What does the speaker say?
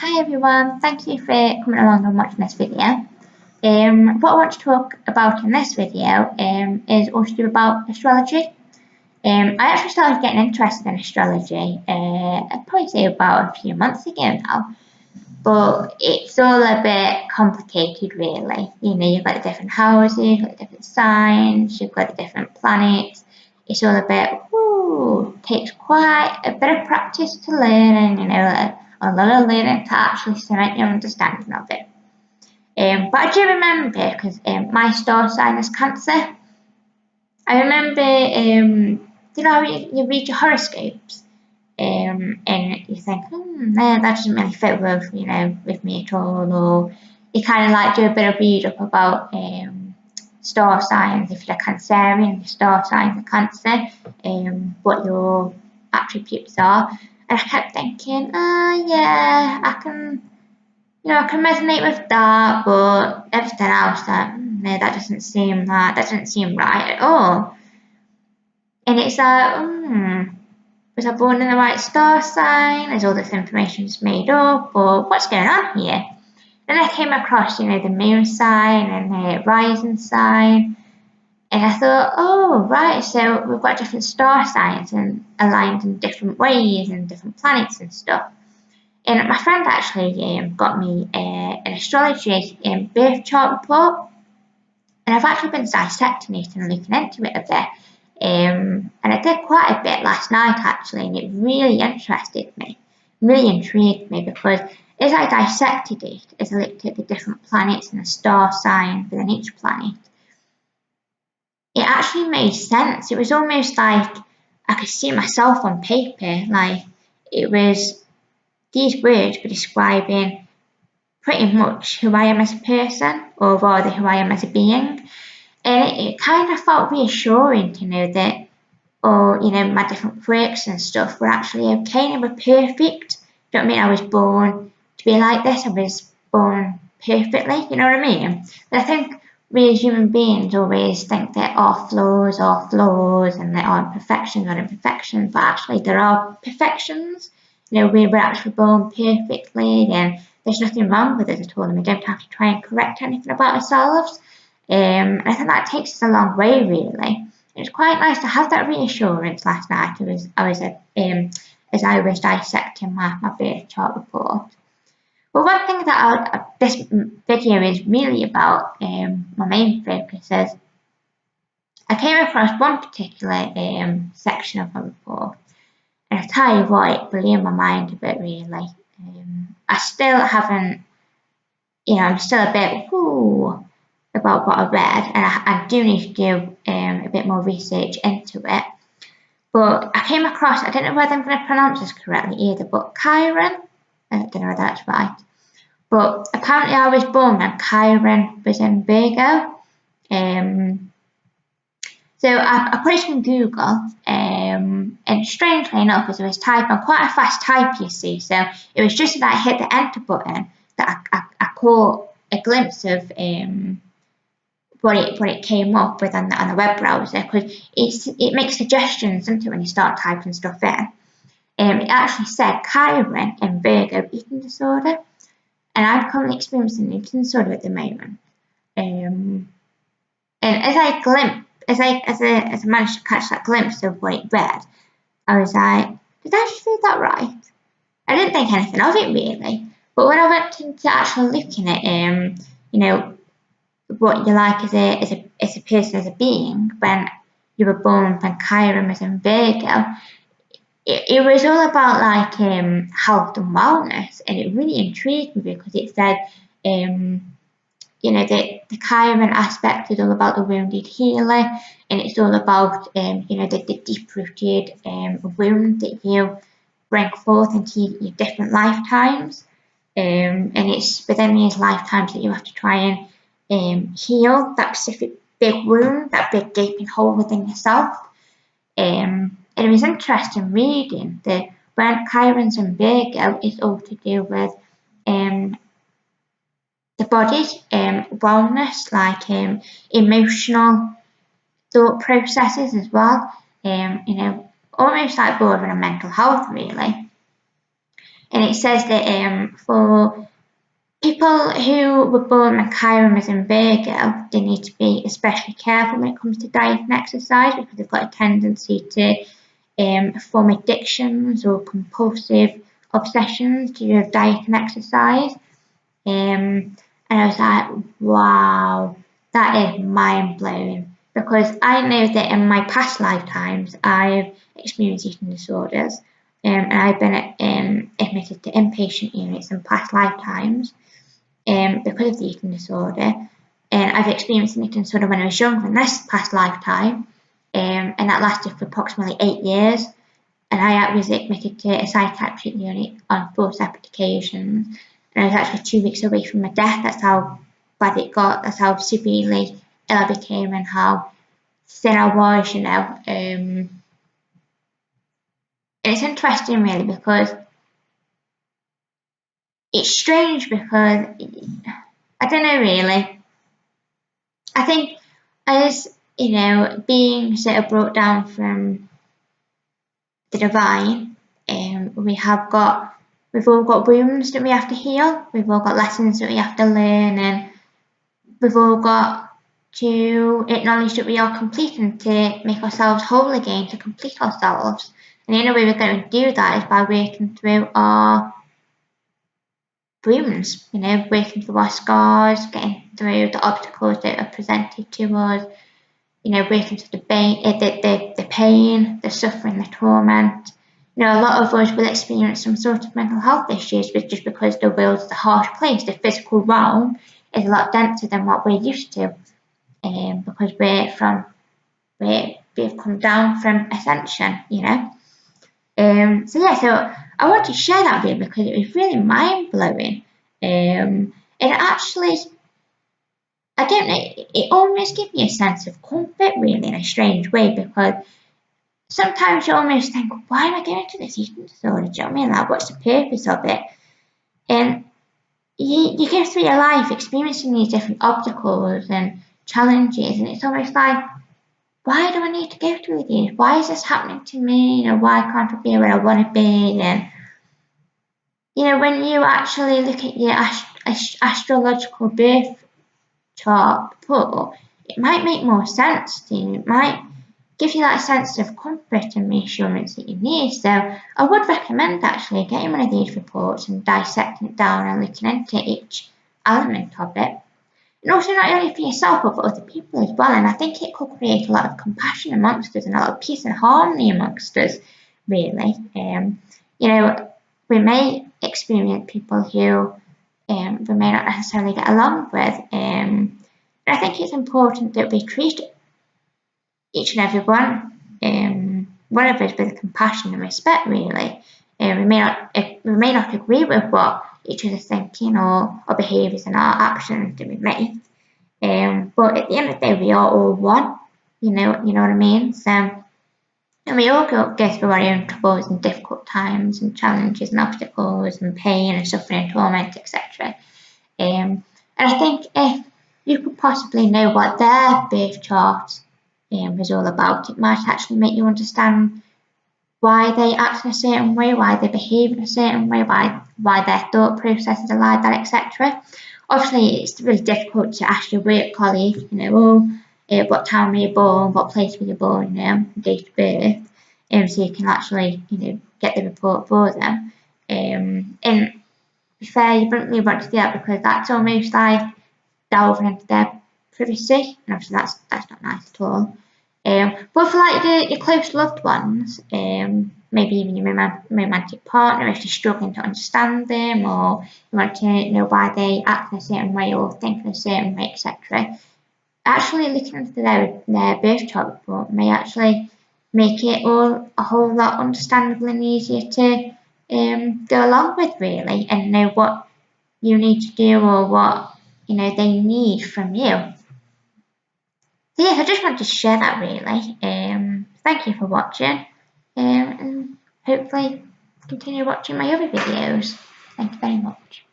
Hi everyone, thank you for coming along and watching this video. What I want to talk about in this video is also about astrology. I actually started getting interested in astrology, I'd probably say about a few months ago now, but it's all a bit complicated really. You know, you've got the different houses, you've got the different signs, you've got the different planets. It's all a bit, takes quite a bit of practice to learn and, you know, a lot of learning to actually cement your understanding of it. But I do remember, because my star sign is Cancer, I remember, you know, you read your horoscopes, and you think, no, that doesn't really fit with, you know, with me at all, or you kind of like do a bit of read up about star signs. If you're Cancerian, your star signs are Cancer, what your attributes are. And I kept thinking, yeah, I can resonate with that, but everything else, no, that doesn't seem right at all. And it's like, was I born in the right star sign? Is all this information just made up, or what's going on here? Then I came across, you know, the moon sign and the rising sign. And I thought, oh, right, so we've got different star signs and aligned in different ways and different planets and stuff. And my friend actually got me an astrology birth chart report. And I've actually been dissecting it and looking into it a bit. And I did quite a bit last night actually, and it really interested me, really intrigued me, because as I dissected it, as I looked at the different planets and the star signs within each planet, it actually made sense. It was almost like I could see myself on paper, like it was, these words were describing pretty much who I am as a person, or rather who I am as a being. And it kind of felt reassuring to know that, you know, my different quirks and stuff were actually okay and were perfect. Do you know what I mean? I was born to be like this, I was born perfectly, you know what I mean? But I think we as human beings always think there are flaws, and there are imperfections or imperfections, but actually there are perfections. You know, we were actually born perfectly, and there's nothing wrong with us at all, and we don't have to try and correct anything about ourselves. And I think that takes us a long way, really. It's quite nice to have that reassurance last night as I was dissecting my birth chart report. Well, one thing that this video is really about, my main focus is, I came across one particular section of my report, and I tell you what, it blew my mind a bit really. I still haven't, you know, I'm still a bit about what I read, and I do need to do a bit more research into it. But I came across, I don't know whether I'm going to pronounce this correctly either, but Chiron, I don't know whether that's right. But apparently I was born when Chiron was in Virgo. So I put it in Google, and strangely enough, as I was typing, I'm quite a fast typer, you see, so it was just as I hit the enter button that I caught a glimpse of what it came up with on the web browser, because it makes suggestions, doesn't it, when you start typing stuff in. It actually said Chiron in Virgo eating disorder, and I'm currently experiencing an eating disorder at the moment. And as I managed to catch that glimpse of what it read, I was like, did I just read that right? I didn't think anything of it really, but when I went into actually looking at you know, what you're like as a person, as a being, when you were born when Chiron was in Virgo, it was all about like health and wellness, and it really intrigued me because it said, you know, the Chiron aspect is all about the wounded healer, and it's all about you know, the deep-rooted wound that you bring forth into your different lifetimes, and it's within these lifetimes that you have to try and heal that specific big wound, that big gaping hole within yourself. And it was interesting reading that when Chiron's in Virgo, it's all to do with the body's wellness, like emotional thought processes as well. You know, almost like bordering on mental health, really. and it says that for people who were born when Chiron was in Virgo, they need to be especially careful when it comes to diet and exercise because they've got a tendency to form addictions or compulsive obsessions to do with diet and exercise. And I was like, wow, that is mind blowing, because I know that in my past lifetimes I've experienced eating disorders, and I've been admitted to inpatient units in past lifetimes because of the eating disorder. And I've experienced an eating disorder when I was younger in this past lifetime, and that lasted for approximately 8 years. And I was admitted to a psychiatric unit on 4 separate occasions. And I was actually 2 weeks away from my death. That's how bad it got. That's how severely ill I became and how thin I was, you know. And it's interesting, really, because it's strange because, I don't know, really. I think as, you know, being sort of brought down from the divine, we've all got wounds that we have to heal, we've all got lessons that we have to learn, and we've all got to acknowledge that we are complete and to make ourselves whole again, to complete ourselves. And the only way we're going to do that is by working through our wounds, you know, working through our scars, getting through the obstacles that are presented to us, you know, working through the pain, the suffering, the torment. You know, a lot of us will experience some sort of mental health issues just because the world is a harsh place. The physical realm is a lot denser than what we're used to, because we've come down from ascension, you know. So I want to share that with you because it was really mind blowing. And actually, I don't know, it almost gives me a sense of comfort, really, in a strange way, because sometimes you almost think, why am I going through this eating disorder? Do you know what I mean? Like, what's the purpose of it? And you go through your life experiencing these different obstacles and challenges, and it's almost like, why do I need to go through these? Why is this happening to me? You know, why can't I be where I want to be? And, you know, when you actually look at your astrological birth chart report, it might make more sense to you. It might give you that sense of comfort and reassurance that you need. So I would recommend actually getting one of these reports and dissecting it down and looking into each element of it. And also not only for yourself but for other people as well. And I think it could create a lot of compassion amongst us and a lot of peace and harmony amongst us, really. You know, we may experience people who we may not necessarily get along with. And I think it's important that we treat each and every one of us with compassion and respect, really. We may not agree with what each other's thinking or behaviours and our actions that we make. But at the end of the day, we are all one. You know what I mean? So, and we all go through our own troubles and difficult times and challenges and obstacles and pain and suffering and torment, etc. And I think if you could possibly know what their birth chart is all about, it might actually make you understand why they act in a certain way, why they behave in a certain way, why their thought processes are like that, etc. Obviously, it's really difficult to ask your work colleague, you know, what time were you born, what place were you born, you know, date of birth, so you can actually, you know, get the report for them. And to be fair, you don't really want to do that because that's almost like delving into their privacy, and obviously that's not nice at all. But for like your close loved ones, maybe even your romantic partner, if you're struggling to understand them or you want to know why they act in a certain way or think in a certain way, etc., actually looking into their birth chart report may actually make it all a whole lot understandable and easier to go along with, really, and know what you need to do or what, you know, they need from you. So yes, I just wanted to share that, really. Thank you for watching, and hopefully continue watching my other videos. Thank you very much.